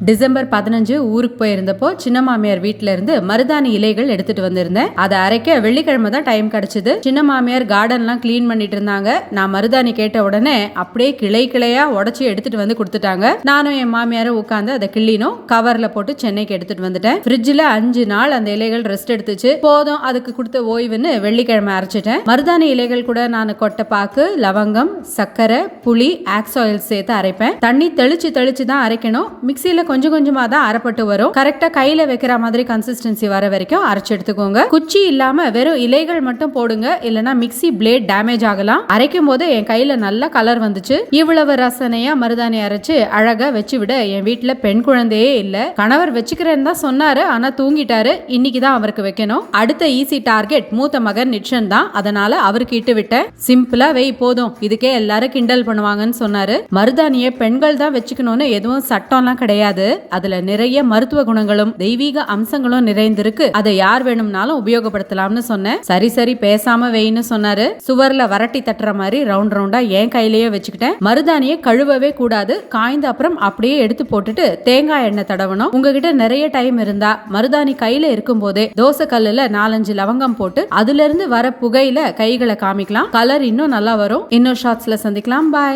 December 15 ஊருக்கு போயிருந்தப்போ சின்ன மாமியார் வீட்ல இருந்து மருதாணி இலைகள் எடுத்துட்டு வந்திருந்தேன். அதை அரைக்க வெள்ளிக்கிழமை தான் டைம் கிடைச்சது. சின்ன மாமியார் கார்டன்லாம் கிளீன் பண்ணிட்டு இருந்தாங்க. நான் மருதாணி கேட்ட உடனே அப்படியே கிளை கிளையா உடச்சி எடுத்துட்டு வந்து கொடுத்துட்டாங்க. நானும் என் மாமியாரும் உட்காந்து அதை கிள்ளினோம். கவர்ல போட்டு சென்னைக்கு எடுத்துட்டு வந்துட்டேன். ஃப்ரிட்ஜ்ல 5 நாள் அந்த இலைகள் ரெஸ்ட் எடுத்துச்சு. போதும் அதுக்கு கொடுத்த ஓய்வுன்னு வெள்ளிக்கிழமை அரைச்சிட்டேன். மருதாணி இலைகள் கூட நான் கொட்டைப்பாக்கு, லவங்கம், சர்க்கரை, புளி, ஆக்ஸ் ஆயில் சேர்த்து அரைப்பேன். தண்ணி தெளிச்சு தெளிச்சு தான் அரைக்கணும். மிக்சியில கொஞ்சம் கொஞ்சமா தான் அரைப்பட்டு வரும். கரெக்டா கையில வைக்கிற மாதிரி கன்சிஸ்டன்சி வர வரைக்கும் அரைச்சு எடுத்துக்கோங்க. குச்சி இல்லாம வெறும் இலைகள் மட்டும் போடுங்க, இல்லனா மிக்சி பிளேட் டேமேஜ் ஆகலாம். அரைக்கும் போது என் கையில நல்ல கலர் வந்துச்சு. இவ்வளவு ரசனையா மருதாணி அரைச்சு அழகா வச்சு விட என் வீட்டுல பெண் குழந்தையே இல்ல. கணவர் வச்சுக்கிறேன்னு தான் சொன்னாரு, ஆனா தூங்கிட்டாரு. இன்னைக்கு தான் அவருக்கு வைக்கணும். அடுத்த ஈஸி டார்கெட் மூத்த மகன் நிட்சன் தான். அதனால அவருக்கு இட்டு விட்டேன். சிம்பிளா வெய் போதும், இதுக்கே எல்லாரும் கிண்டல் பண்ணுவாங்கன்னு சொன்னாரு. மருதாணியை பெண்கள் தான் வச்சுக்கணும்னு எதுவும் சட்டம்லாம் கிடையாது. அதுல நிறைய மருத்துவ குணங்களும் தெய்வீக அம்சங்களும் நிறைந்திருக்கு. அதை யார் வேணும்னாலும் உபயோகப்படுத்தலாம்னு சொன்னேன். சரி சரி பேசாம வெயின்னு சொன்னாரு. சுவர்ல வரட்டி தட்டுற மாதிரி ரவுண்ட் ரவுண்டா என் கையிலேயே வச்சுக்கிட்டேன். மருதாணியை கழுவவே கூடாது. காய்ந்த அப்புறம் அப்படியே எடுத்து போட்டுட்டு தேங்காய் எண்ணெய் தடவணும். உங்ககிட்ட நிறைய டைம் இருந்தா மருதாணி கையில இருக்கும் போதே தோசை கல்லுல 4-5 லவங்கம் போட்டு அதுல இருந்து வர புகையில கைகளை காமிக்கலாம். கலர் இன்னும் நல்லா வரும். இன்னும் ஷார்ட்ஸ்ல சந்திக்கலாம். பாய்.